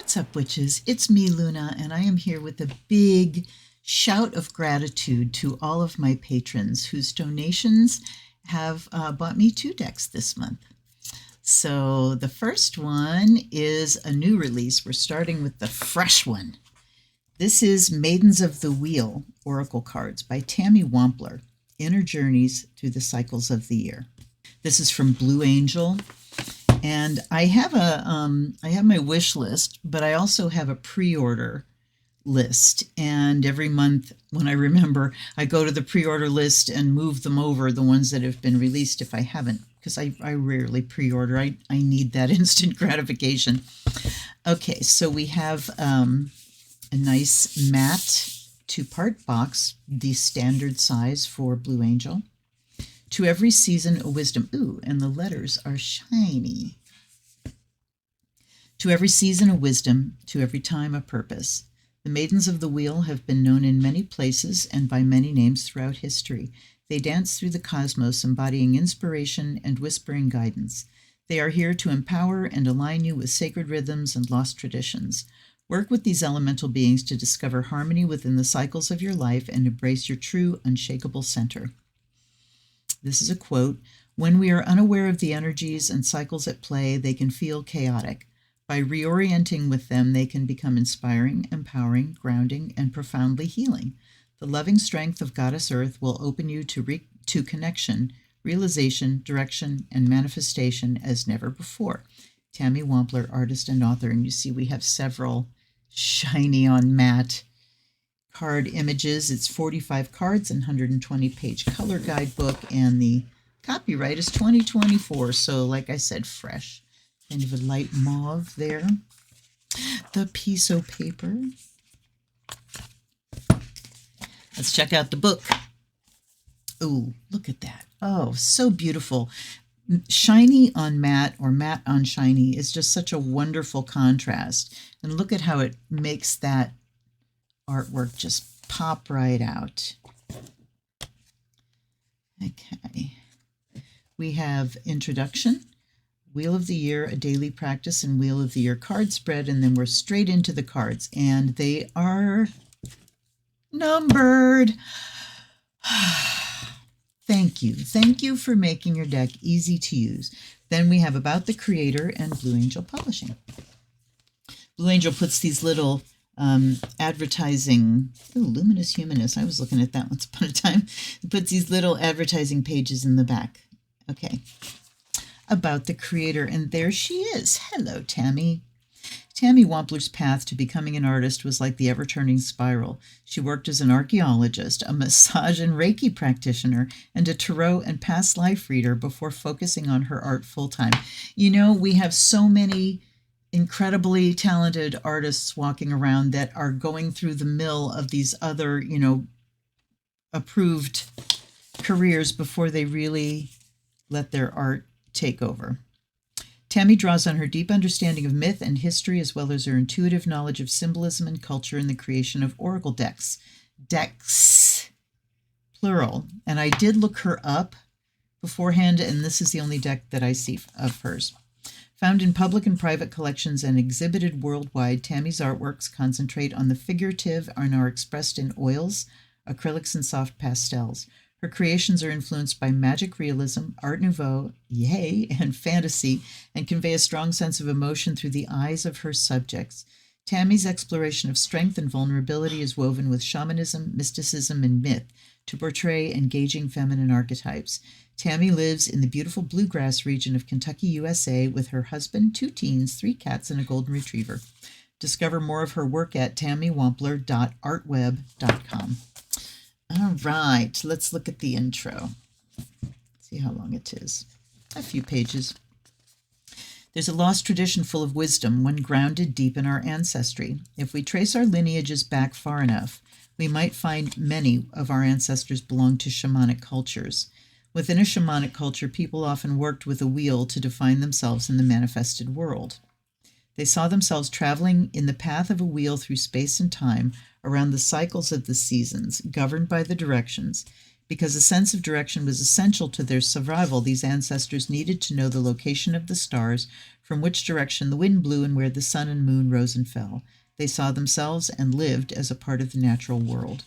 What's up, witches? It's me, Luna, and I am here with a big shout of gratitude to all of my patrons whose donations have bought me 2 decks this month. So the first one is a new release. We're starting with the fresh one. This is Maidens of the Wheel Oracle Cards by Tammy Wampler, Inner Journeys Through the Cycles of the Year. This is from Blue Angel. And I have my wish list, but I also have a pre-order list. And every month when I remember, I go to the pre-order list and move them over, the ones that have been released if I haven't, because I rarely pre-order. I need that instant gratification. Okay, so we have a nice matte 2-part box, the standard size for Blue Angel. To every season, a wisdom. Ooh, and the letters are shiny. To every season, a wisdom. To every time, a purpose. The Maidens of the Wheel have been known in many places and by many names throughout history. They dance through the cosmos, embodying inspiration and whispering guidance. They are here to empower and align you with sacred rhythms and lost traditions. Work with these elemental beings to discover harmony within the cycles of your life and embrace your true, unshakable center. This is a quote. When we are unaware of the energies and cycles at play, they can feel chaotic. By reorienting with them, they can become inspiring, empowering, grounding, and profoundly healing. The loving strength of Goddess Earth will open you to connection, realization, direction, and manifestation as never before. Tammy Wampler, artist and author. And you see we have several shiny on matte card images. It's 45 cards and 120-page color guidebook, and the copyright is 2024. So like I said, fresh. Kind of a light mauve there. The piece of paper. Let's check out the book. Oh, look at that. Oh, so beautiful. Shiny on matte or matte on shiny is just such a wonderful contrast. And look at how it makes that artwork just pop right out. Okay. We have introduction, Wheel of the Year, a daily practice, and Wheel of the Year card spread, and then we're straight into the cards, and they are numbered. Thank you. Thank you for making your deck easy to use. Then we have About the Creator and Blue Angel Publishing. Blue Angel puts these little advertising, Luminous Humanist, I was looking at that once upon a time. It puts these little advertising pages in the back. Okay. About the Creator, and there she is. Hello, Tammy. Tammy Wampler's path to becoming an artist was like the ever-turning spiral. She worked as an archaeologist, a massage and Reiki practitioner, and a tarot and past life reader before focusing on her art full-time. You know, we have so many incredibly talented artists walking around that are going through the mill of these other, approved careers before they really let their art take over. Tammy draws on her deep understanding of myth and history, as well as her intuitive knowledge of symbolism and culture in the creation of oracle decks. Decks, plural. And I did look her up beforehand, and this is the only deck that I see of hers. Found in public and private collections and exhibited worldwide, Tammy's artworks concentrate on the figurative and are expressed in oils, acrylics, and soft pastels. Her creations are influenced by magic realism, Art Nouveau, yay, and fantasy, and convey a strong sense of emotion through the eyes of her subjects. Tammy's exploration of strength and vulnerability is woven with shamanism, mysticism, and myth to portray engaging feminine archetypes. Tammy lives in the beautiful bluegrass region of Kentucky, USA, with her husband, 2 teens, 3 cats, and a golden retriever. Discover more of her work at tammywampler.artweb.com. All right, let's look at the intro. See how long it is. A few pages. There's a lost tradition full of wisdom, one grounded deep in our ancestry. If we trace our lineages back far enough, we might find many of our ancestors belong to shamanic cultures. Within a shamanic culture, people often worked with a wheel to define themselves in the manifested world. They saw themselves traveling in the path of a wheel through space and time, around the cycles of the seasons, governed by the directions. Because a sense of direction was essential to their survival, these ancestors needed to know the location of the stars, from which direction the wind blew, and where the sun and moon rose and fell. They saw themselves and lived as a part of the natural world.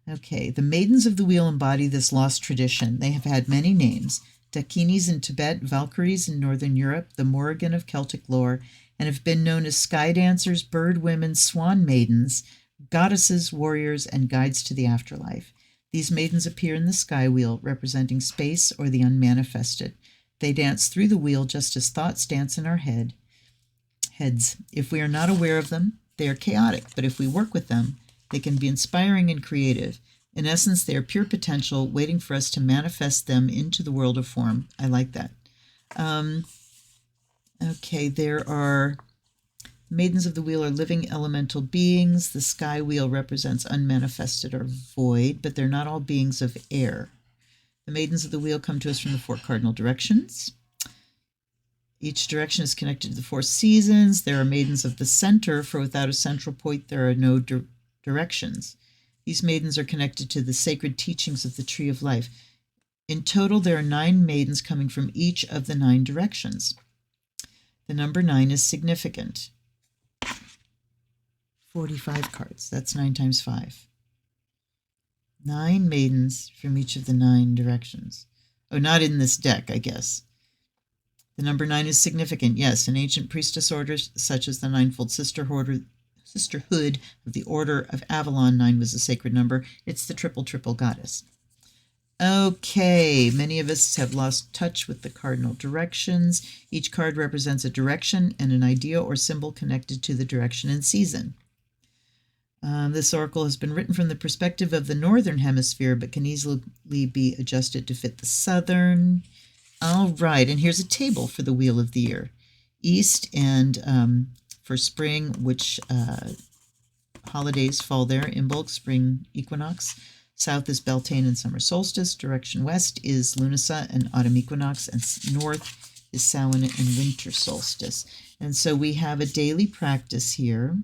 Okay, the Maidens of the Wheel embody this lost tradition. They have had many names: Dakinis in Tibet, Valkyries in Northern Europe, the Morrigan of Celtic lore, and have been known as sky dancers, bird women, swan maidens, goddesses, warriors, and guides to the afterlife. These maidens appear in the sky wheel, representing space or the unmanifested. They dance through the wheel just as thoughts dance in our heads. If we are not aware of them, they are chaotic, but if we work with them, they can be inspiring and creative. In essence, they are pure potential, waiting for us to manifest them into the world of form. I like that. Okay, there are Maidens of the Wheel are living elemental beings. The sky wheel represents unmanifested or void, but they're not all beings of air. The Maidens of the Wheel come to us from the 4 cardinal directions. Each direction is connected to the 4 seasons. There are maidens of the center, for without a central point, there are no directions. These maidens are connected to the sacred teachings of the Tree of Life. In total, there are 9 maidens coming from each of the 9 directions. The number 9 is significant. 45 cards. That's 9 times 5. 9 maidens from each of the 9 directions. Oh, not in this deck, I guess. The number 9 is significant. Yes, in ancient priestess orders, such as the Ninefold Sisterhood of the Order of Avalon, 9 was a sacred number. It's the triple goddess. Okay, many of us have lost touch with the cardinal directions. Each card represents a direction and an idea or symbol connected to the direction and season. This oracle has been written from the perspective of the northern hemisphere, but can easily be adjusted to fit the southern. All right, and here's a table for the Wheel of the Year. East and for spring, which holidays fall there: Imbolc, spring equinox. South is Beltane and summer solstice. Direction west is Lunasa and autumn equinox, and north is Samhain and winter solstice. And so we have a daily practice here.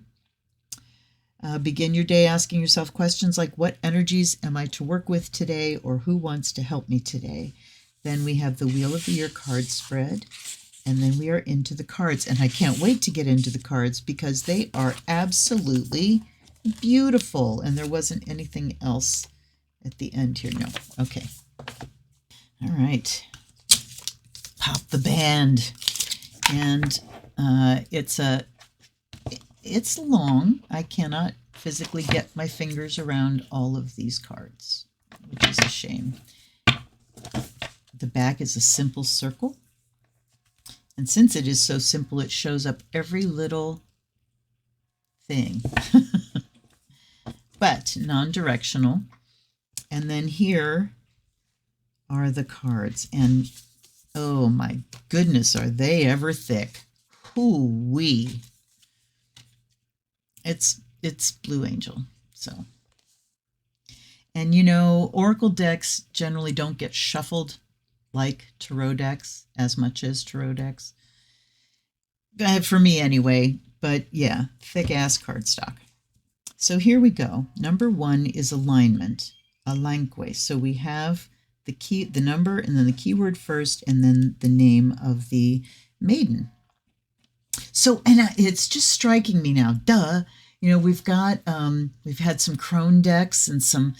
Begin your day asking yourself questions like, what energies am I to work with today, or who wants to help me today? Then we have the Wheel of the Year card spread, and then we are into the cards. And I can't wait to get into the cards because they are absolutely beautiful. And there wasn't anything else at the end here. No. Okay. All right. Pop the band. And it's long. I cannot physically get my fingers around all of these cards, which is a shame. The back is a simple circle. And since it is so simple, it shows up every little thing. But non-directional. And then here are the cards. And oh my goodness, are they ever thick. Hoo-wee. It's Blue Angel. So, and you know, Oracle decks generally don't get shuffled like tarot decks as much as tarot decks. For me anyway, but yeah, thick ass cardstock. So here we go. Number 1 is alignment, Nimway. So we have the key, the number, and then the keyword first, and then the name of the maiden. So, and it's just striking me now, duh. You know, we've got, we've had some crone decks and some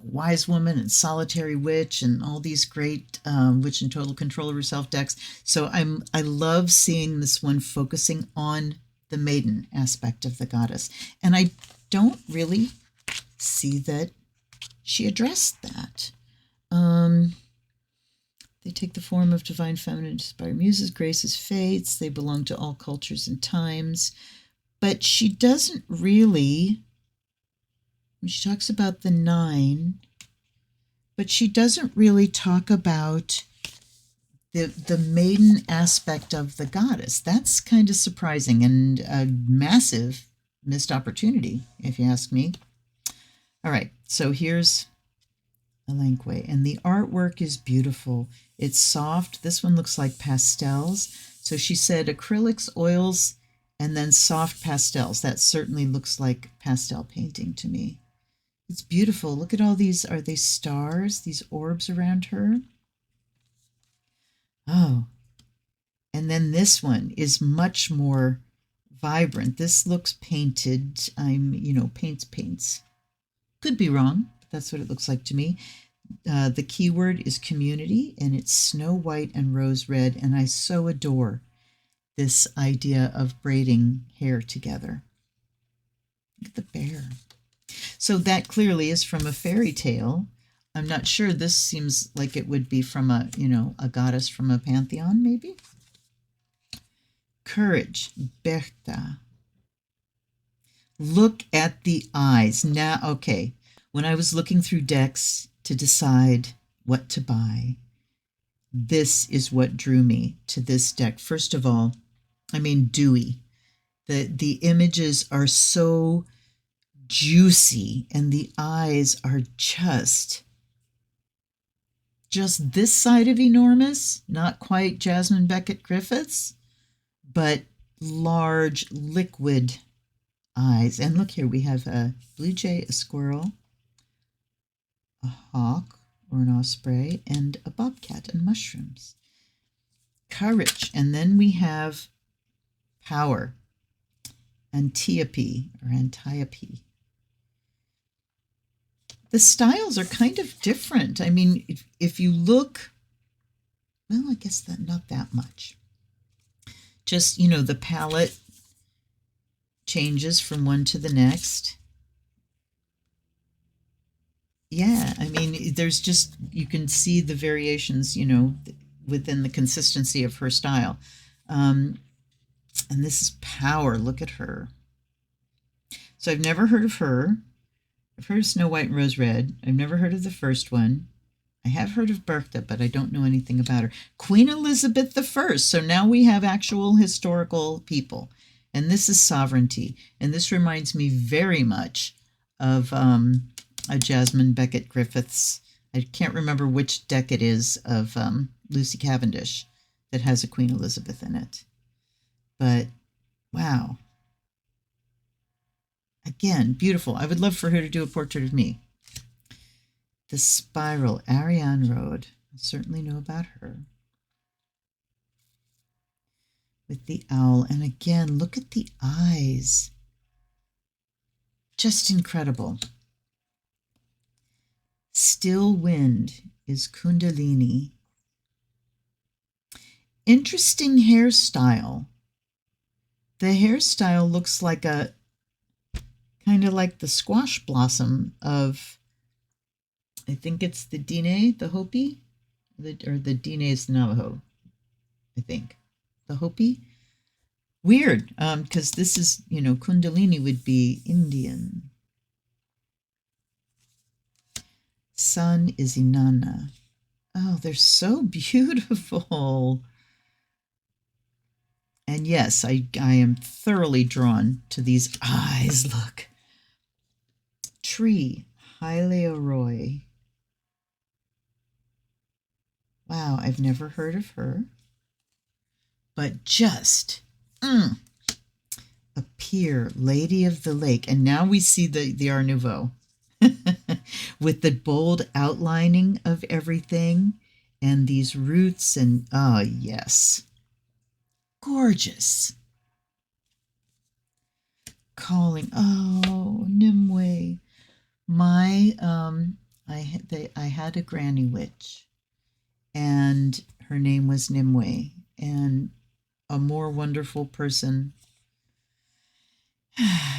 Wise Woman and Solitary Witch and all these great Witch in Total Control of Herself decks. So I love seeing this one focusing on the maiden aspect of the goddess. And I don't really see that she addressed that. They take the form of divine feminine, inspired muses, graces, fates. They belong to all cultures and times. But she doesn't really, she talks about the 9, but she doesn't really talk about the maiden aspect of the goddess. That's kind of surprising and a massive missed opportunity, if you ask me. All right, so here's Nimway, and the artwork is beautiful. It's soft. This one looks like pastels. So she said acrylics, oils, and then soft pastels. That certainly looks like pastel painting to me. It's beautiful. Look at all these. Are they stars? These orbs around her? Oh, and then this one is much more vibrant. This looks painted. Paints. Could be wrong, but that's what it looks like to me. The keyword is community, and it's snow white and rose red, and I so adore this idea of braiding hair together. Look at the bear. So that clearly is from a fairy tale. I'm not sure. This seems like it would be from a goddess from a pantheon, maybe. Courage, Berta. Look at the eyes. Now, okay, when I was looking through decks to decide what to buy, this is what drew me to this deck. First of all, I mean, dewy. The images are so juicy, and the eyes are just this side of enormous, not quite Jasmine Beckett Griffiths, but large liquid eyes. And look here, we have a blue jay, a squirrel, a hawk or an osprey, and a bobcat and mushrooms. Courage. And then we have power, Antiope or Antiope. The styles are kind of different. I mean, if you look, well, I guess that not that much. Just, the palette changes from one to the next. Yeah, I mean, there's just, you can see the variations, within the consistency of her style. And this is power. Look at her. So I've never heard of her. I've heard of Snow White and Rose Red. I've never heard of the first one. I have heard of Bertha, but I don't know anything about her. Queen Elizabeth I. So now we have actual historical people. And this is sovereignty. And this reminds me very much of a Jasmine Beckett Griffiths. I can't remember which deck it is of Lucy Cavendish that has a Queen Elizabeth in it. But wow. Again, beautiful. I would love for her to do a portrait of me. The Spiral, Ariane Road. I certainly know about her. With the owl. And again, look at the eyes. Just incredible. Still Wind is Kundalini. Interesting hairstyle. The hairstyle looks like a kind of like the squash blossom of, I think it's the Dine, the Hopi, or the Dine is the Navajo, I think. The Hopi? Weird, because this is, Kundalini would be Indian. Sun is Inana. Oh, they're so beautiful. And yes, I am thoroughly drawn to these eyes. Look. Tree, Hyleoroy. Wow, I've never heard of her. But just appear, Lady of the Lake. And now we see the Art Nouveau with the bold outlining of everything and these roots. And oh, yes. Gorgeous. Calling. Oh, Nimway. I had a granny witch, and her name was Nimway, and a more wonderful person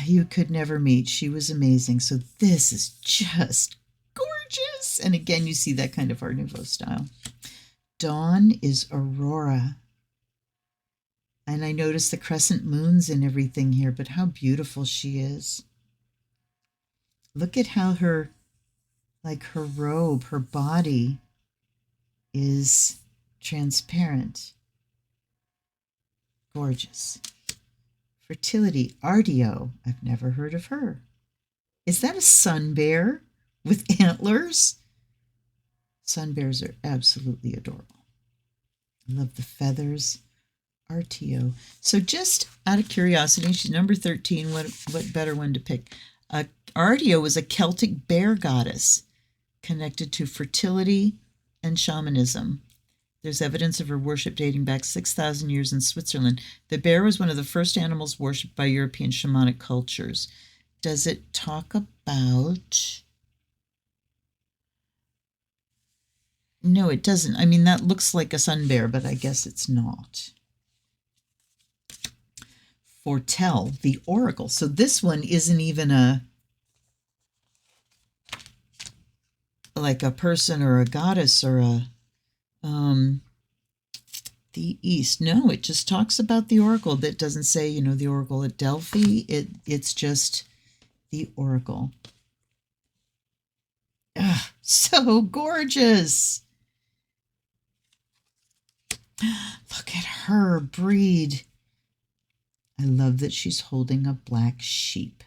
you could never meet. She was amazing. So this is just gorgeous. And again, you see that kind of Art Nouveau style. Dawn is Aurora. And I noticed the crescent moons and everything here, but how beautiful she is. Look at how her robe, her body is transparent. Gorgeous. Fertility, Ardeo. I've never heard of her. Is that a sun bear with antlers? Sun bears are absolutely adorable. I love the feathers. Arteo. So just out of curiosity, she's number 13. What better one to pick? Ardea was a Celtic bear goddess connected to fertility and shamanism. There's evidence of her worship dating back 6,000 years in Switzerland. The bear was one of the first animals worshipped by European shamanic cultures. Does it talk about... No, it doesn't. I mean, that looks like a sun bear, but I guess it's not. Foretell, the oracle. So this one isn't even like a person or a goddess or a... the East. No, it just talks about the oracle. That doesn't say, the oracle at Delphi. It's just the oracle. Ugh, so gorgeous. Look at her breed. I love that she's holding a black sheep.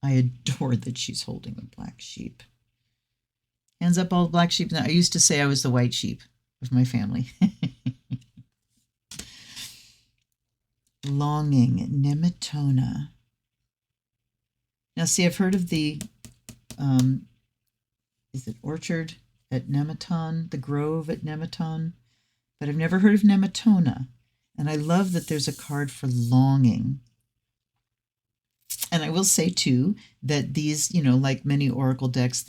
I adore that she's holding a black sheep. Hands up, all the black sheep. Now, I used to say I was the white sheep of my family. Longing, Nemetona. Now, see, I've heard of the, is it orchard at Nemeton, the grove at Nemeton? But I've never heard of Nemetona. And I love that there's a card for longing. And I will say, too, that these, like many oracle decks,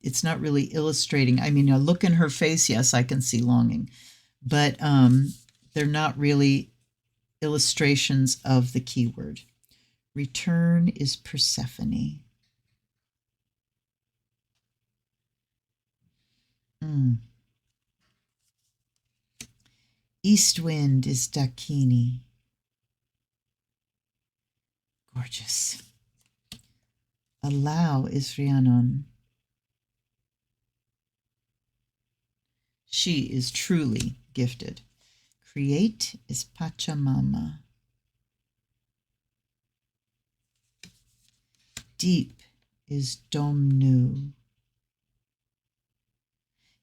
it's not really illustrating. I mean, look in her face, yes, I can see longing. But they're not really illustrations of the keyword. Return is Persephone. East wind is Dakini. Gorgeous. Allow is Rhiannon. She is truly gifted. Create is Pachamama. Deep is Domnu.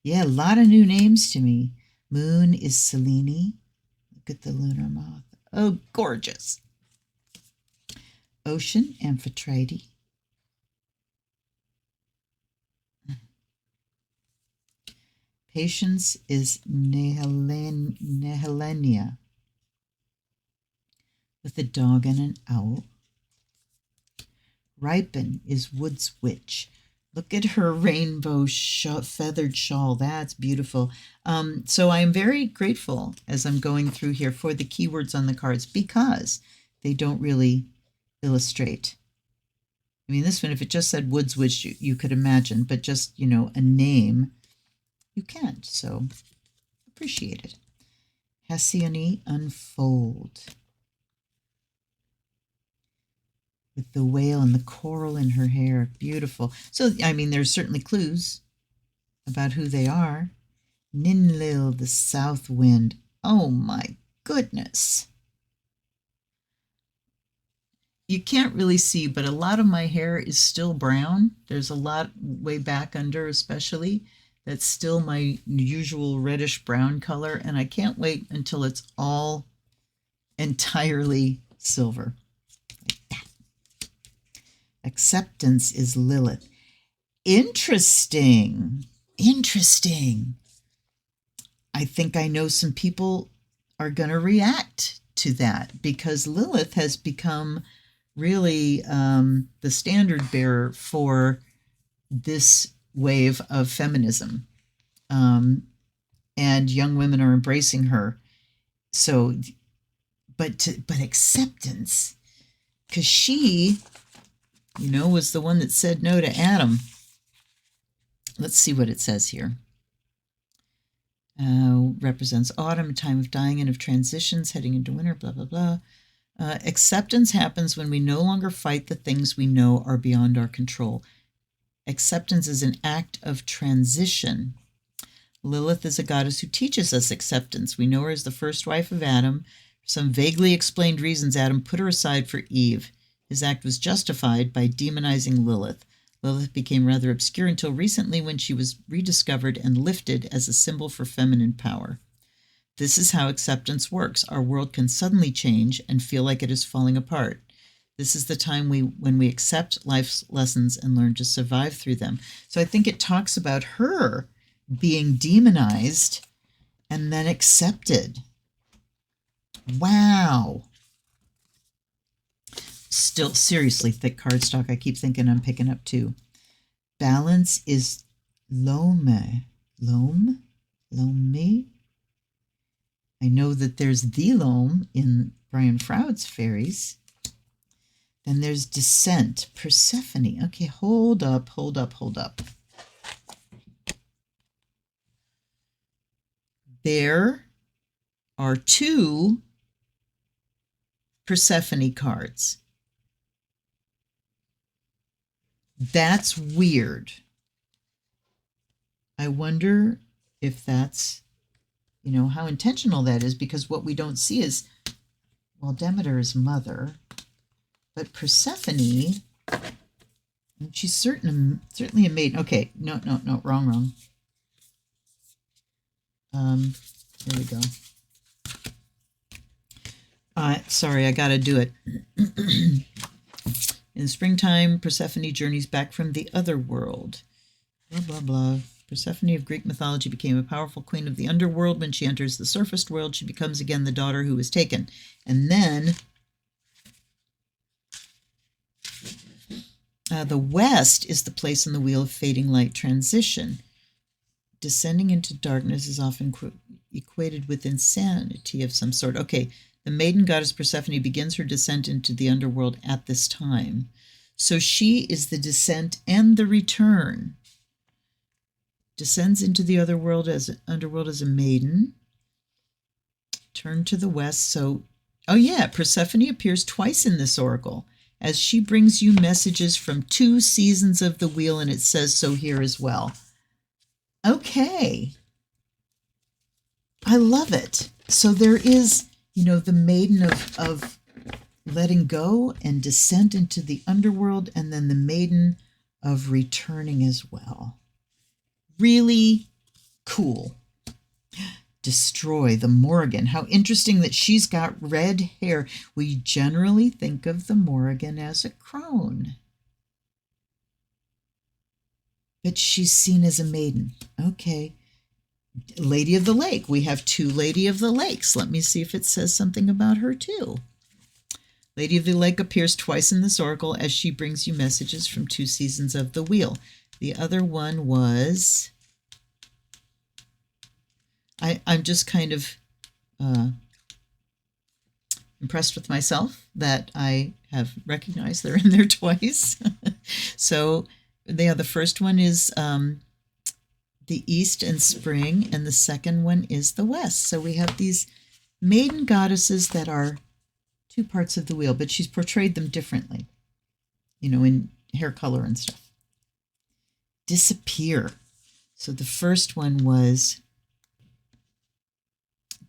Yeah, a lot of new names to me. Moon is Selene. Look at the lunar moth. Oh, gorgeous. Ocean, Amphitrite. Patience is Nehelenia. With a dog and an owl. Ripen is Wood's Witch. Look at her rainbow feathered shawl. That's beautiful. So I am very grateful as I'm going through here for the keywords on the cards because they don't really illustrate. I mean, this one, if it just said Wood's Witch, you could imagine, but just, a name, you can't. So appreciate it. Hesione Unfold. With the whale and the coral in her hair. Beautiful. So, I mean, there's certainly clues about who they are. Ninlil, the south wind. Oh, my goodness. You can't really see, but a lot of my hair is still brown. There's a lot way back under especially. That's still my usual reddish brown color, and I can't wait until it's all entirely silver. Acceptance is Lilith. Interesting. I think I know some people are going to react to that because Lilith has become really the standard bearer for this wave of feminism. And young women are embracing her. So, but acceptance, because she... was the one that said no to Adam. Let's see what it says here. Represents autumn, a time of dying and of transitions, heading into winter, blah, blah, blah. Acceptance happens when we no longer fight the things we know are beyond our control. Acceptance is an act of transition. Lilith is a goddess who teaches us acceptance. We know her as the first wife of Adam. For some vaguely explained reasons, Adam put her aside for Eve. His act was justified by demonizing Lilith. Lilith became rather obscure until recently when she was rediscovered and lifted as a symbol for feminine power. This is how acceptance works. Our world can suddenly change and feel like it is falling apart. This is the time when we accept life's lessons and learn to survive through them. So I think it talks about her being demonized and then accepted. Wow. Still, seriously, thick cardstock. I keep thinking I'm picking up two. Balance is Lome. Lome? I know that there's the Loam in Brian Froud's Fairies. Then there's Descent, Persephone. Okay, hold up. There are two Persephone cards. That's weird. I wonder if that's, how intentional that is, because what we don't see is, well, Demeter is mother, but Persephone, and she's certainly a maiden. Okay, no, wrong. Here we go. Sorry, I gotta do it. In springtime, Persephone journeys back from the other world. Blah, blah, blah. Persephone of Greek mythology became a powerful queen of the underworld. When she enters the surfaced world, she becomes again the daughter who was taken. And then the west is the place in the wheel of fading light transition. Descending into darkness is often equated with insanity of some sort. Okay, the maiden goddess Persephone begins her descent into the underworld at this time. So she is the descent and the return. Descends into the underworld as a maiden. Turn to the west. So, oh yeah, Persephone appears twice in this oracle, as she brings you messages from 2 seasons of the wheel, and it says so here as well. Okay. I love it. So there is, the maiden of letting go and descent into the underworld, and then the maiden of returning as well. Really cool. Destroy the Morrigan. How interesting that she's got red hair. We generally think of the Morrigan as a crone, but she's seen as a maiden. Okay. Lady of the Lake. We have 2 Lady of the Lakes. Let me see if it says something about her too. Lady of the Lake appears twice in this oracle as she brings you messages from 2 seasons of the wheel. The other one was, I'm just kind of impressed with myself that I have recognized they're in there twice. So the first one is the east and spring, and the second one is the west. So we have these maiden goddesses that are 2 parts of the wheel, but she's portrayed them differently, in hair color and stuff. Disappear. So the first one was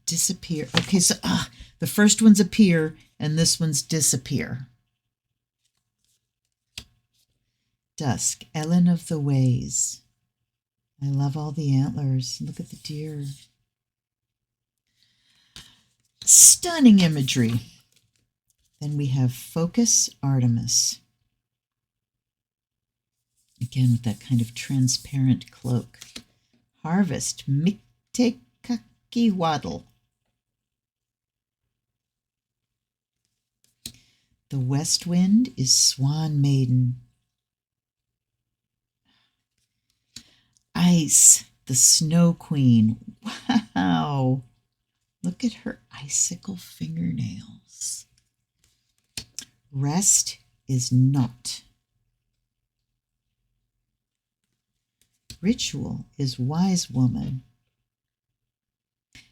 disappear. Okay, so the first one's appear, and this one's disappear. Dusk, Ellen of the Ways. I love all the antlers. Look at the deer. Stunning imagery. Then we have Focus, Artemis. Again, with that kind of transparent cloak. Harvest, Miktekakiwaddle. The west wind is Swan Maiden. Ice, the Snow Queen. Wow. Look at her icicle fingernails. Rest is Not. Ritual is Wise Woman.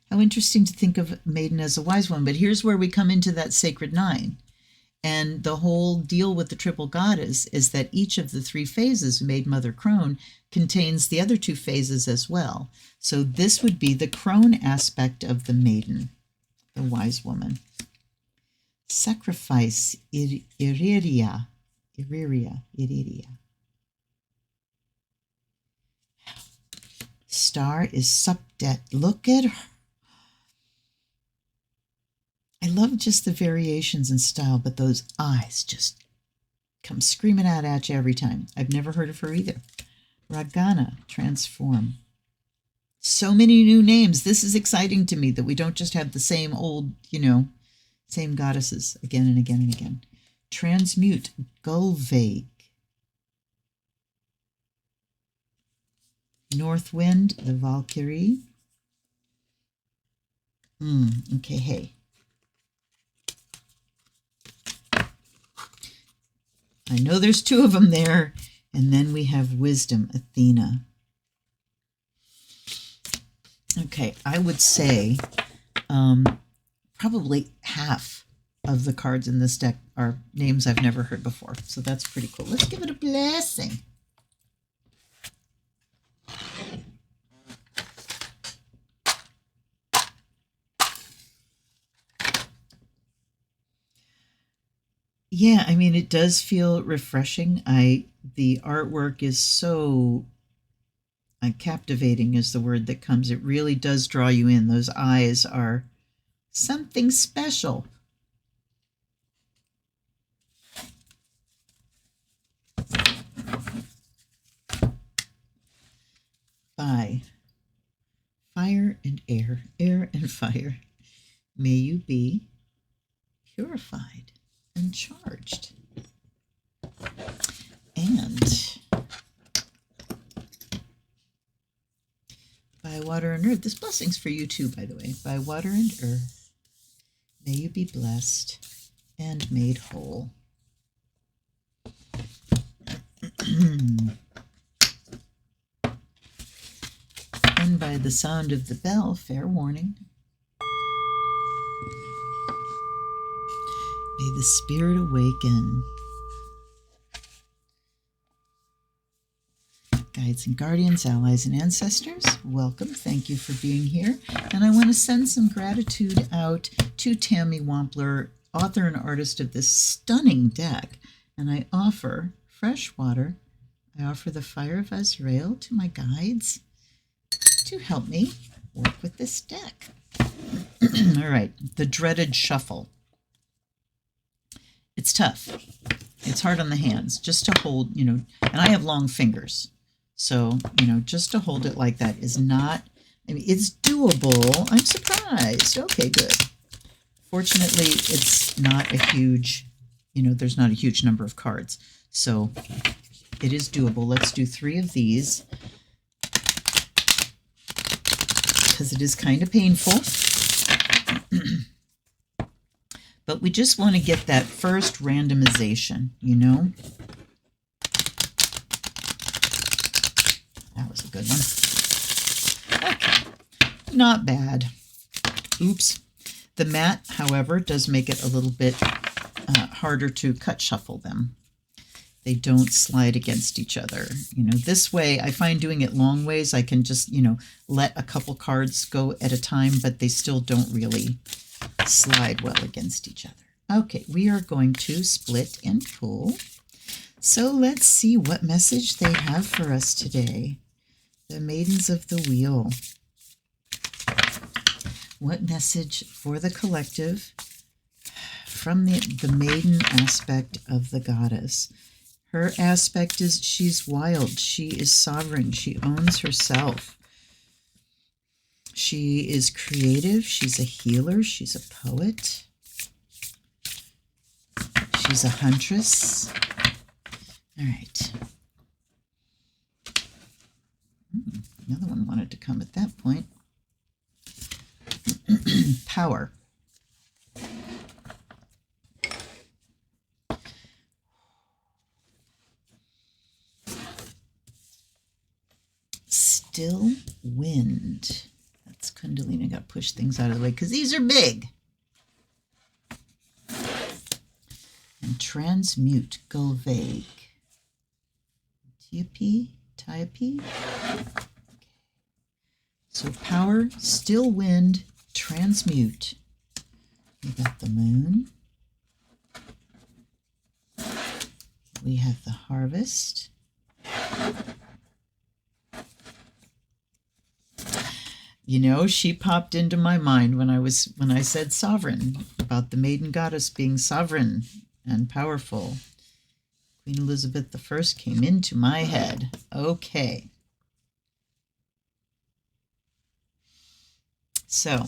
How interesting to think of Maiden as a wise woman, but here's where we come into that sacred 9. And the whole deal with the triple goddess is that each of the 3 phases, Maid, Mother, Crone, contains the other 2 phases as well. So this would be the crone aspect of the maiden, the wise woman. Sacrifice, Iriria. Star is Subdet. Look at her. I love just the variations in style, but those eyes just come screaming out at you every time. I've never heard of her either. Ragana, transform. So many new names. This is exciting to me that we don't just have the same old, same goddesses again and again and again. Transmute, Gulveig. Northwind, the Valkyrie. Okay, hey. I know there's two of them there. And then we have Wisdom, Athena. Okay, I would say probably half of the cards in this deck are names I've never heard before. So that's pretty cool. Let's give it a blessing. Yeah, I mean, it does feel refreshing. The artwork is so captivating is the word that comes. It really does draw you in. Those eyes are something special. By fire and air, air and fire, may you be purified and charged. And by water and earth, this blessing's for you too, by the way. By water and earth, may you be blessed and made whole. And by the sound of the bell, fair warning, may the spirit awaken. Guides and guardians, allies and ancestors, welcome. Thank you for being here. And I want to send some gratitude out to Tammy Wampler, author and artist of this stunning deck. And I offer fresh water. I offer the fire of Azrael to my guides to help me work with this deck. All right, the dreaded shuffle. It's tough. It's hard on the hands just to hold, and I have long fingers. So, just to hold it like that is not, it's doable. I'm surprised. Okay, good. Fortunately, it's not a huge, there's not a huge number of cards. So it is doable. Let's do 3 of these because it is kind of painful. But we just want to get that first randomization, That was a good one. Okay, not bad. Oops. The mat, however, does make it a little bit harder to cut shuffle them. They don't slide against each other. This way, I find doing it long ways, I can just, let a couple cards go at a time, but they still don't really slide well against each other. Okay, we are going to split and pull. So let's see what message they have for us today. The Maidens of the Wheel. What message for the collective from the maiden aspect of the goddess? Her aspect is she's wild. She is sovereign. She owns herself. She is creative. She's a healer. She's a poet. She's a huntress. All right. Another one wanted to come at that point. Power. Still wind. That's Kundalini. Got to push things out of the way because these are big. And transmute. Go vague. Tiapi. Tiapi. Okay. So power, still wind, transmute. We got the moon. We have the harvest. You know, she popped into my mind when I said sovereign, about the maiden goddess being sovereign and powerful. Queen Elizabeth I came into my head. Okay. So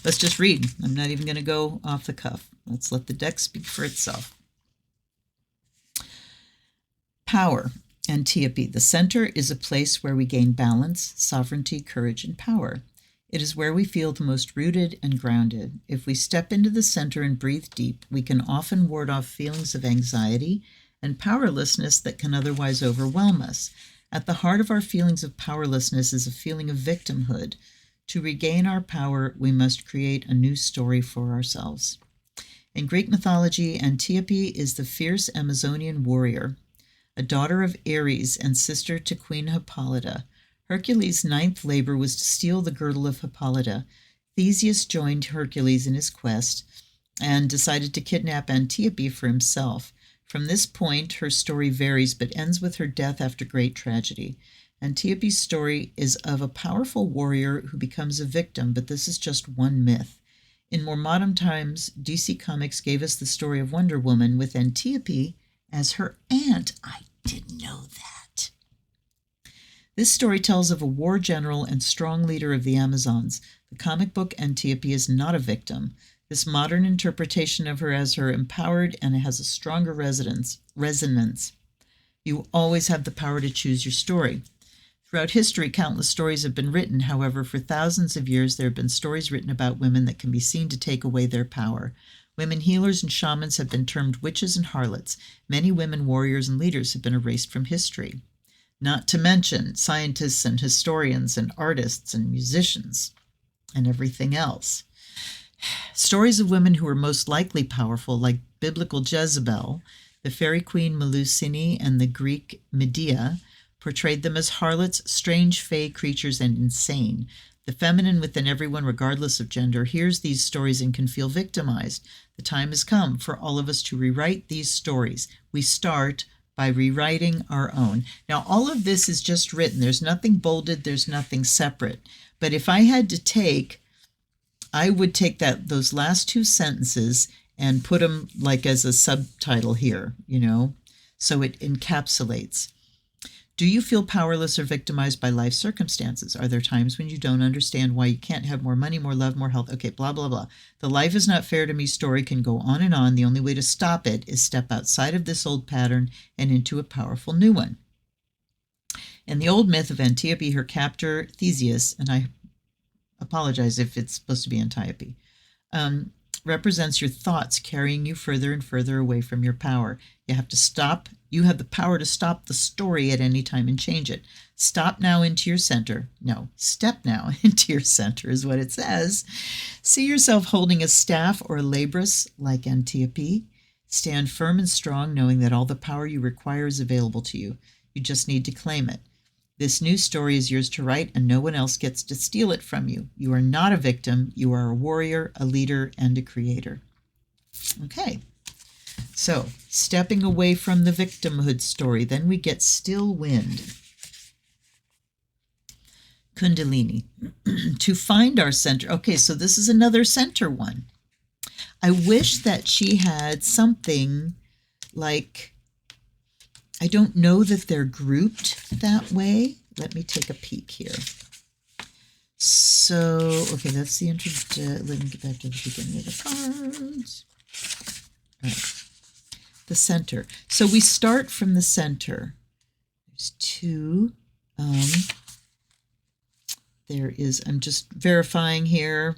let's just read. I'm not even going to go off the cuff. Let's let the deck speak for itself. Power. Antiope. The center is a place where we gain balance, sovereignty, courage, and power. It is where we feel the most rooted and grounded. If we step into the center and breathe deep, we can often ward off feelings of anxiety and powerlessness that can otherwise overwhelm us. At the heart of our feelings of powerlessness is a feeling of victimhood. To regain our power, we must create a new story for ourselves. In Greek mythology, Antiope is the fierce Amazonian warrior, a daughter of Ares and sister to Queen Hippolyta. Hercules' ninth labor was to steal the girdle of Hippolyta. Theseus joined Hercules in his quest and decided to kidnap Antiope for himself. From this point, her story varies but ends with her death after great tragedy. Antiope's story is of a powerful warrior who becomes a victim, but this is just one myth. In more modern times, DC Comics gave us the story of Wonder Woman with Antiope as her aunt. I didn't know that. This story tells of a war general and strong leader of the Amazons. The comic book Antiope is not a victim. This modern interpretation of her as her empowered and has a stronger resonance. You always have the power to choose your story. Throughout history, countless stories have been written. However, for thousands of years, there have been stories written about women that can be seen to take away their power. Women healers and shamans have been termed witches and harlots. Many women warriors and leaders have been erased from history. Not to mention scientists and historians and artists and musicians and everything else. Stories of women who were most likely powerful, like biblical Jezebel, the fairy queen Melusine, and the Greek Medea, portrayed them as harlots, strange fey creatures, and insane. The feminine within everyone, regardless of gender, hears these stories and can feel victimized. The time has come for all of us to rewrite these stories. We start by rewriting our own. Now, all of this is just written. There's nothing bolded. There's nothing separate. But if I had to take, I would take those last two sentences and put them like as a subtitle here, so it encapsulates. Do you feel powerless or victimized by life circumstances? Are there times when you don't understand why you can't have more money, more love, more health? Okay, blah, blah, blah. The life is not fair to me story can go on and on. The only way to stop it is step outside of this old pattern and into a powerful new one. In the old myth of Antiope, her captor Theseus, and I apologize if it's supposed to be Antiope, represents your thoughts carrying you further and further away from your power. You have to stop. You have the power to stop the story at any time and change it. Stop now into your center. No, step now into your center is what it says. See yourself holding a staff or a labrys like Antiope. Stand firm and strong, knowing that all the power you require is available to you. You just need to claim it. This new story is yours to write, and no one else gets to steal it from you. You are not a victim. You are a warrior, a leader, and a creator. Okay. So, stepping away from the victimhood story, then we get still wind. Kundalini. To find our center. Okay, so this is another center one. I wish that she had something like, I don't know that they're grouped that way. Let me take a peek here. So, okay, that's the let me get back to the beginning of the cards. All right. The center. So we start from the center. There's two. There is, I'm just verifying here.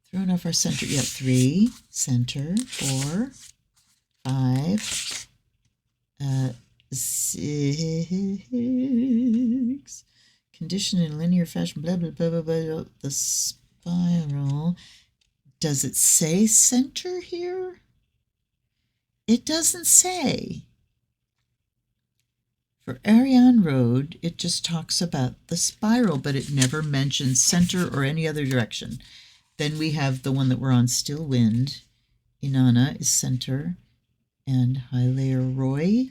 Throwing off our center. Yeah, 3, center, 4, 5, 6. Condition in linear fashion, blah, blah, blah, blah, blah. The spiral. Does it say center here? It doesn't say. For Ariane Road, it just talks about the spiral, but it never mentions center or any other direction. Then we have the one that we're on, Still Wind. Inana is center, and Hilaire Roy.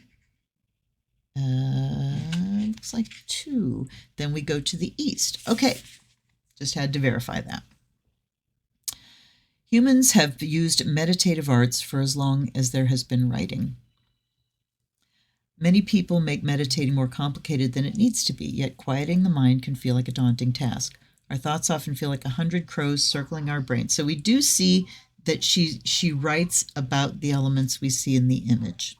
Looks like 2. Then we go to the east. Okay, just had to verify that. Humans have used meditative arts for as long as there has been writing. Many people make meditating more complicated than it needs to be, yet quieting the mind can feel like a daunting task. Our thoughts often feel like 100 crows circling our brain. So we do see that she writes about the elements we see in the image,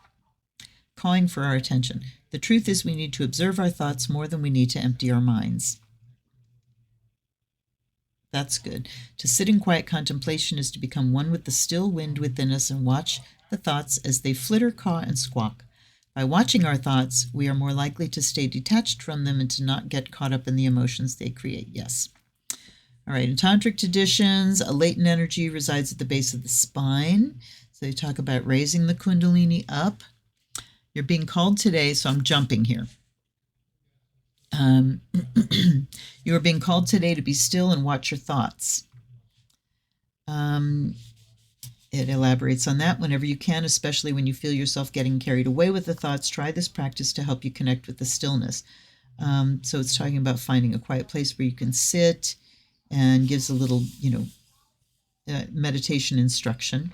calling for our attention. The truth is we need to observe our thoughts more than we need to empty our minds. That's good. To sit in quiet contemplation is to become one with the still wind within us and watch the thoughts as they flitter, caw, and squawk. By watching our thoughts, we are more likely to stay detached from them and to not get caught up in the emotions they create. Yes. All right, in tantric traditions, a latent energy resides at the base of the spine. So they talk about raising the kundalini up. You're being called today, so I'm jumping here. You are being called today to be still and watch your thoughts. It elaborates on that. Whenever you can, especially when you feel yourself getting carried away with the thoughts, try this practice to help you connect with the stillness. So it's talking about finding a quiet place where you can sit, and gives a little, meditation instruction.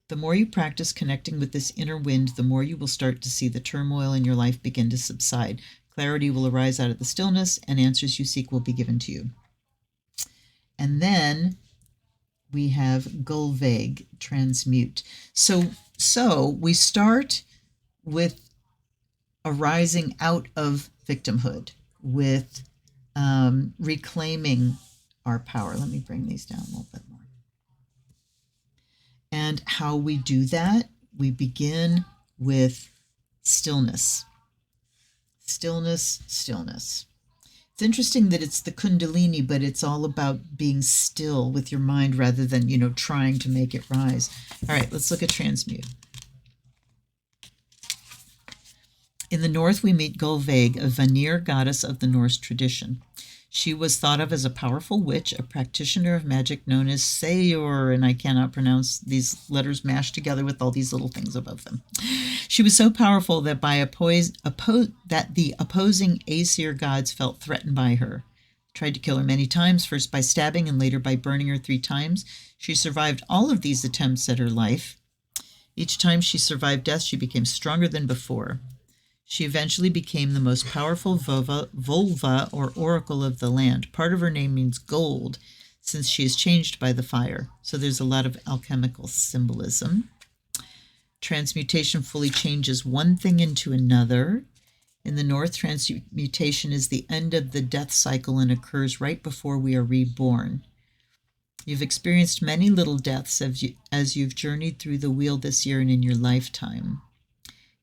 The more you practice connecting with this inner wind, the more you will start to see the turmoil in your life begin to subside. Clarity will arise out of the stillness, and answers you seek will be given to you. And then we have Gulveg, Transmute. So we start with arising out of victimhood, with reclaiming our power. Let me bring these down a little bit more. And how we do that, we begin with stillness. Stillness, stillness. It's interesting that it's the kundalini, but it's all about being still with your mind rather than, trying to make it rise. All right, let's look at transmute. In the north, we meet Gulveg, a Vanir goddess of the Norse tradition. She was thought of as a powerful witch, a practitioner of magic known as Sayor, and I cannot pronounce these letters mashed together with all these little things above them. She was so powerful that that the opposing Aesir gods felt threatened by her. Tried to kill her many times, first by stabbing and later by burning her 3 times. She survived all of these attempts at her life. Each time she survived death, she became stronger than before. She eventually became the most powerful volva or oracle of the land. Part of her name means gold, since she is changed by the fire. So there's a lot of alchemical symbolism. Transmutation fully changes one thing into another. In the north, transmutation is the end of the death cycle and occurs right before we are reborn. You've experienced many little deaths as you've journeyed through the wheel this year and in your lifetime.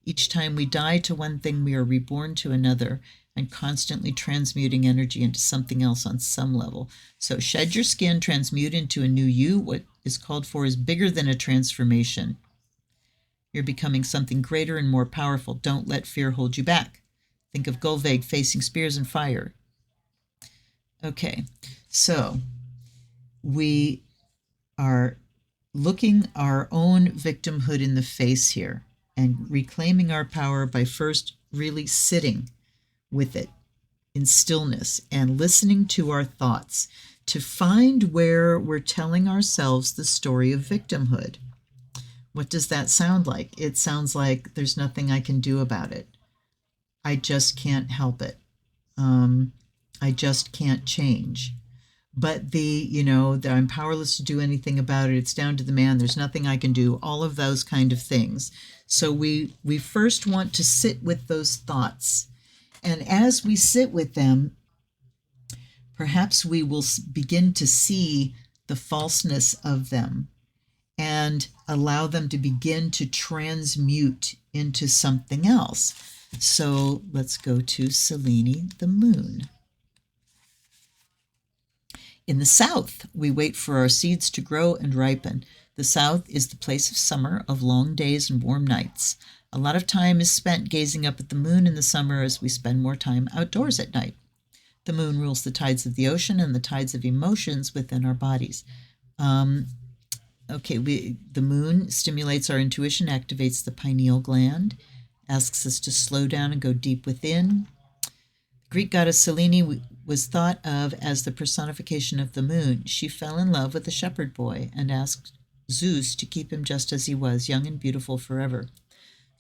Each time we die to one thing, we are reborn to another and constantly transmuting energy into something else on some level. So shed your skin, transmute into a new you. What is called for is bigger than a transformation. You're becoming something greater and more powerful. Don't let fear hold you back. Think of Gulveg facing spears and fire. Okay, so we are looking our own victimhood in the face here and reclaiming our power by first really sitting with it in stillness and listening to our thoughts to find where we're telling ourselves the story of victimhood. What does that sound like? It sounds like there's nothing I can do about it. I just can't help it. I just can't change. But that I'm powerless to do anything about it. It's down to the man. There's nothing I can do. All of those kind of things. So we first want to sit with those thoughts. And as we sit with them, perhaps we will begin to see the falseness of them and allow them to begin to transmute into something else. So let's go to Selene, the moon. In the south, we wait for our seeds to grow and ripen. The south is the place of summer, of long days and warm nights. A lot of time is spent gazing up at the moon in the summer as we spend more time outdoors at night. The moon rules the tides of the ocean and the tides of emotions within our bodies. The moon stimulates our intuition, activates the pineal gland, asks us to slow down and go deep within. Greek goddess Selene was thought of as the personification of the moon. She fell in love with a shepherd boy and asked Zeus to keep him just as he was, young and beautiful forever.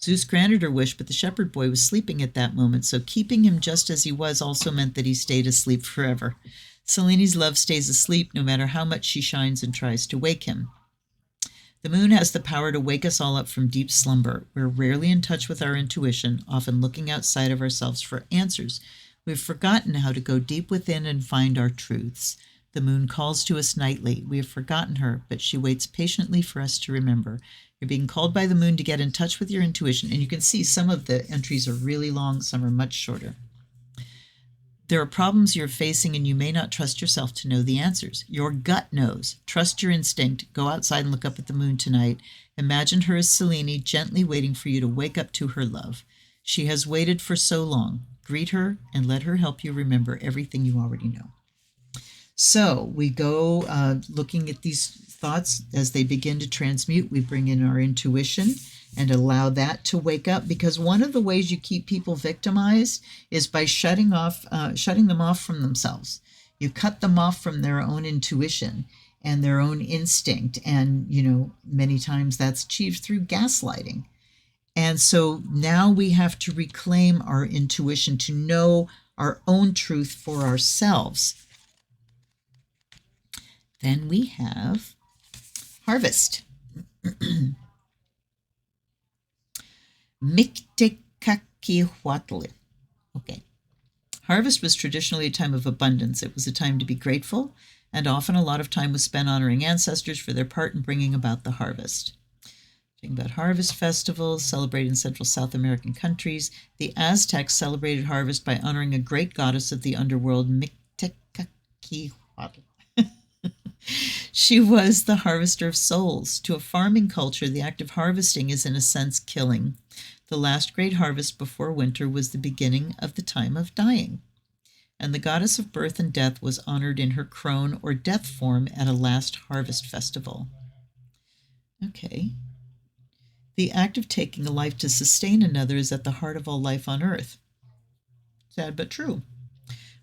Zeus granted her wish, but the shepherd boy was sleeping at that moment, so keeping him just as he was also meant that he stayed asleep forever. Selene's love stays asleep no matter how much she shines and tries to wake him. The moon has the power to wake us all up from deep slumber. We're rarely in touch with our intuition, often looking outside of ourselves for answers. We've forgotten how to go deep within and find our truths. The moon calls to us nightly. We have forgotten her, but she waits patiently for us to remember. You're being called by the moon to get in touch with your intuition, and you can see some of the entries are really long, some are much shorter. There are problems you're facing, and you may not trust yourself to know the answers. Your gut knows. Trust your instinct. Go outside and look up at the moon tonight. Imagine her as Selene, gently waiting for you to wake up to her love. She has waited for so long. Greet her and let her help you remember everything you already know. So we go looking at these thoughts as they begin to transmute. We bring in our intuition and allow that to wake up, because one of the ways you keep people victimized is by shutting them off from themselves. You cut them off from their own intuition and their own instinct, and many times that's achieved through gaslighting. And so now we have to reclaim our intuition to know our own truth for ourselves. Then we have harvest. Mictecacihuatl. Okay. Harvest was traditionally a time of abundance. It was a time to be grateful, and often a lot of time was spent honoring ancestors for their part in bringing about the harvest. Talking about harvest festivals celebrated in Central South American countries. The Aztecs celebrated harvest by honoring a great goddess of the underworld, Mictecacihuatl. She was the harvester of souls. To a farming culture, the act of harvesting is in a sense killing. The last great harvest before winter was the beginning of the time of dying. And the goddess of birth and death was honored in her crone or death form at a last harvest festival. Okay. The act of taking a life to sustain another is at the heart of all life on earth. Sad but true.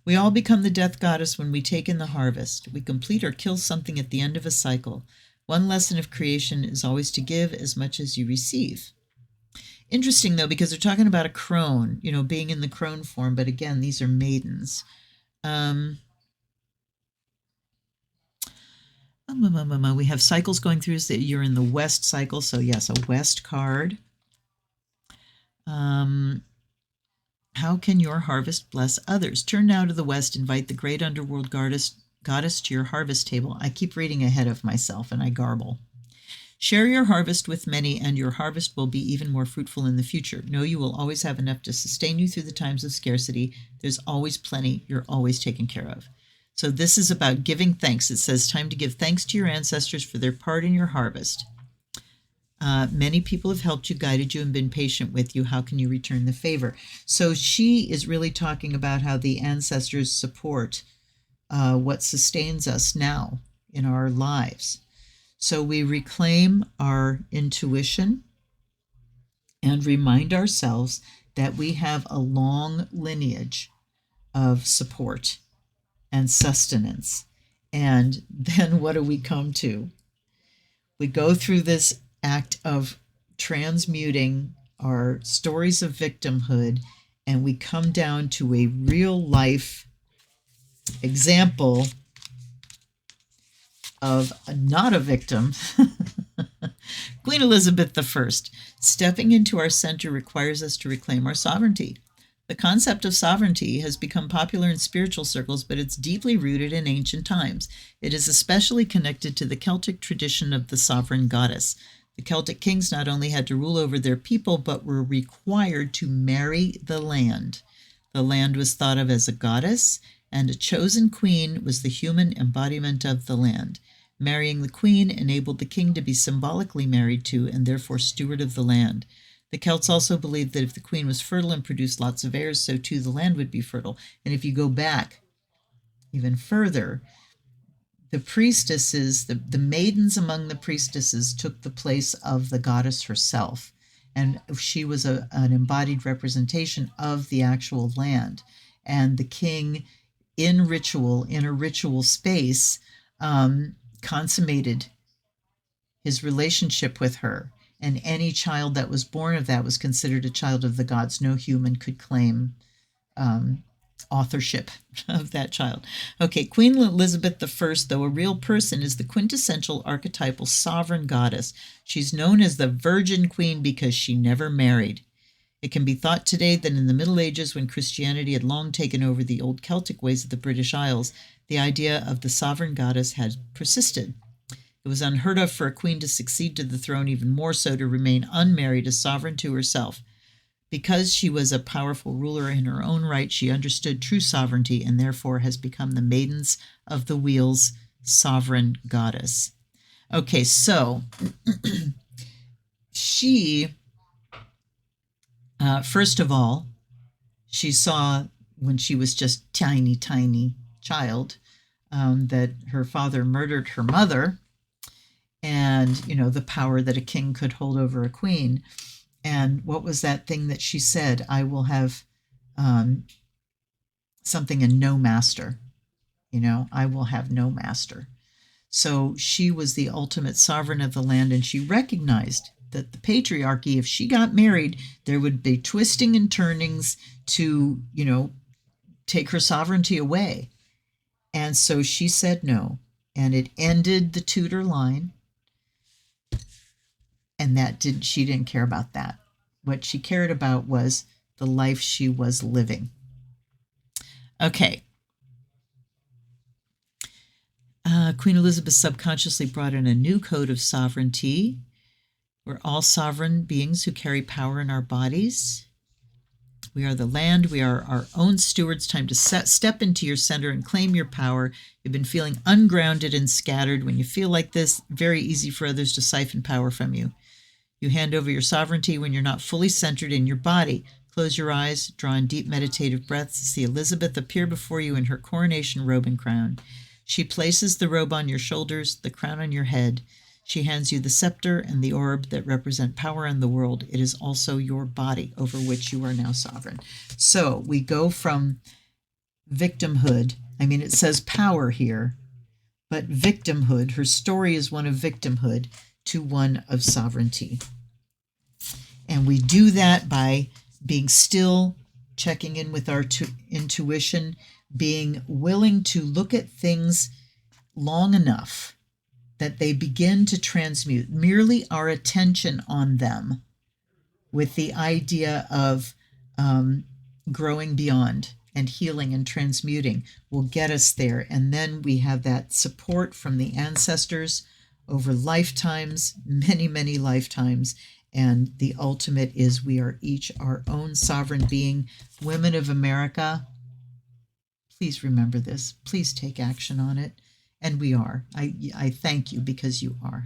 We all become the death goddess when we take in the harvest. We complete or kill something at the end of a cycle. One lesson of creation is always to give as much as you receive. Interesting, though, because they're talking about a crone, being in the crone form, but again, these are maidens. We have cycles going through. So you're in the west cycle, so yes, a west card. How can your harvest bless others? Turn now to the west, invite the great underworld goddess to your harvest table. I keep reading ahead of myself and I garble. Share your harvest with many, and your harvest will be even more fruitful in the future. Know you will always have enough to sustain you through the times of scarcity. There's always plenty. You're always taken care of. So this is about giving thanks. It says time to give thanks to your ancestors for their part in your harvest. Many people have helped you, guided you, and been patient with you. How can you return the favor? So she is really talking about how the ancestors support what sustains us now in our lives. So we reclaim our intuition and remind ourselves that we have a long lineage of support and sustenance. And then what do we come to? We go through this act of transmuting our stories of victimhood, and we come down to a real life example of not a victim. Queen Elizabeth I. Stepping into our center requires us to reclaim our sovereignty. The concept of sovereignty has become popular in spiritual circles, but it's deeply rooted in ancient times. It is especially connected to the Celtic tradition of the sovereign goddess. The Celtic kings not only had to rule over their people, but were required to marry the land. The land was thought of as a goddess, and a chosen queen was the human embodiment of the land. Marrying the queen enabled the king to be symbolically married to and therefore steward of the land. The Celts also believed that if the queen was fertile and produced lots of heirs, so too the land would be fertile. And if you go back even further, the priestesses, the maidens among the priestesses took the place of the goddess herself. and she was an embodied representation of the actual land. And the king, in a ritual space, consummated his relationship with her. And any child that was born of that was considered a child of the gods. No human could claim authorship of that child. Okay, Queen Elizabeth I, though a real person, is the quintessential archetypal sovereign goddess. She's known as the Virgin Queen because she never married. It can be thought today that in the Middle Ages, when Christianity had long taken over the old Celtic ways of the British Isles, the idea of the sovereign goddess had persisted. It was unheard of for a queen to succeed to the throne, even more so to remain unmarried, as sovereign to herself. Because she was a powerful ruler in her own right, she understood true sovereignty and therefore has become the Maidens of the Wheel's sovereign goddess. Okay, so she, first of all, she saw when she was just tiny child that her father murdered her mother, and the power that a king could hold over a queen. And what was that thing that she said? I will have something and no master. I will have no master. So she was the ultimate sovereign of the land, and she recognized that the patriarchy, if she got married, there would be twisting and turnings to, take her sovereignty away. And so she said no, and it ended the Tudor line. And she didn't care about that. What she cared about was the life she was living. Okay. Queen Elizabeth subconsciously brought in a new code of sovereignty. We're all sovereign beings who carry power in our bodies. We are the land. We are our own stewards. Time to step into your center and claim your power. You've been feeling ungrounded and scattered. When you feel like this, very easy for others to siphon power from you. You hand over your sovereignty when you're not fully centered in your body. Close your eyes, draw in deep meditative breaths. See Elizabeth appear before you in her coronation robe and crown. She places the robe on your shoulders, the crown on your head. She hands you the scepter and the orb that represent power in the world. It is also your body over which you are now sovereign. So we go from victimhood. It says power here, but victimhood. Her story is one of victimhood to one of sovereignty. And we do that by being still, checking in with our intuition, being willing to look at things long enough that they begin to transmute, merely our attention on them with the idea of growing beyond and healing and transmuting will get us there. And then we have that support from the ancestors over lifetimes, many lifetimes. And the ultimate is we are each our own sovereign being. Women of America, please remember this. Please take action on it. And we are. I thank you because you are.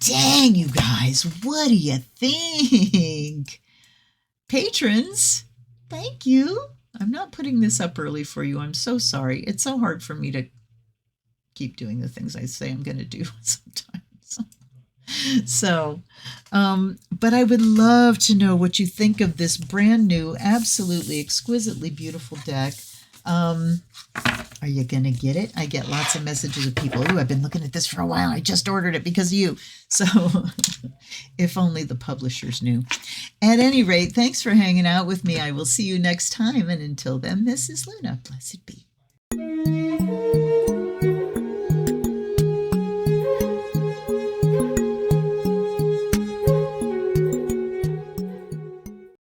Dang, you guys, what do you think? Patrons, thank you. I'm not putting this up early for you. I'm so sorry. It's so hard for me to keep doing the things I say I'm going to do sometimes. So, but I would love to know what you think of this brand new, absolutely exquisitely beautiful deck. Are you going to get it? I get lots of messages of people, ooh, I've been looking at this for a while. I just ordered it because of you. So if only the publishers knew. At any rate, thanks for hanging out with me. I will see you next time. And until then, this is Luna. Blessed be.